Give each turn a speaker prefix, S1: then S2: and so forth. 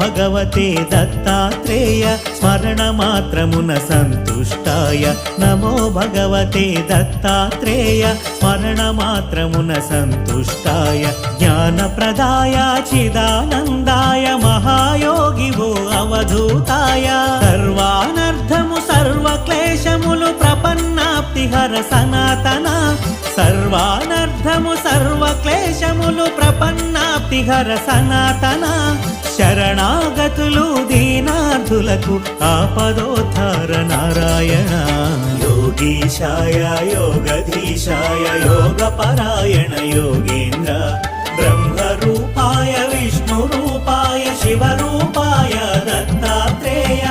S1: భగవతే దత్తాత్రేయ స్మరణమాత్రమున సంతుష్టాయ నమో భగవతే దత్తాత్రేయ స్మరణమాత్రమున సంతుష్టాయ జ్ఞానప్రదాయ చిదానందాయ మహాయోగివో అవధూతాయ సర్వానర్థము సర్వక్లేశములు ప్రపన్నాప్తిహర సనాతన సర్వానర్థము సర్వక్లేశములు ప్రపన్నాప్తిహర సనాతన శరణాగతులు దీనార్థులకు ఆపదోద్ధార నారాయణ యోగీశాయ యోగధీశాయ యోగపరాయణ యోగేంద్ర బ్రహ్మరూపాయ విష్ణురూపాయ శివరూపాయ దత్తాత్రేయ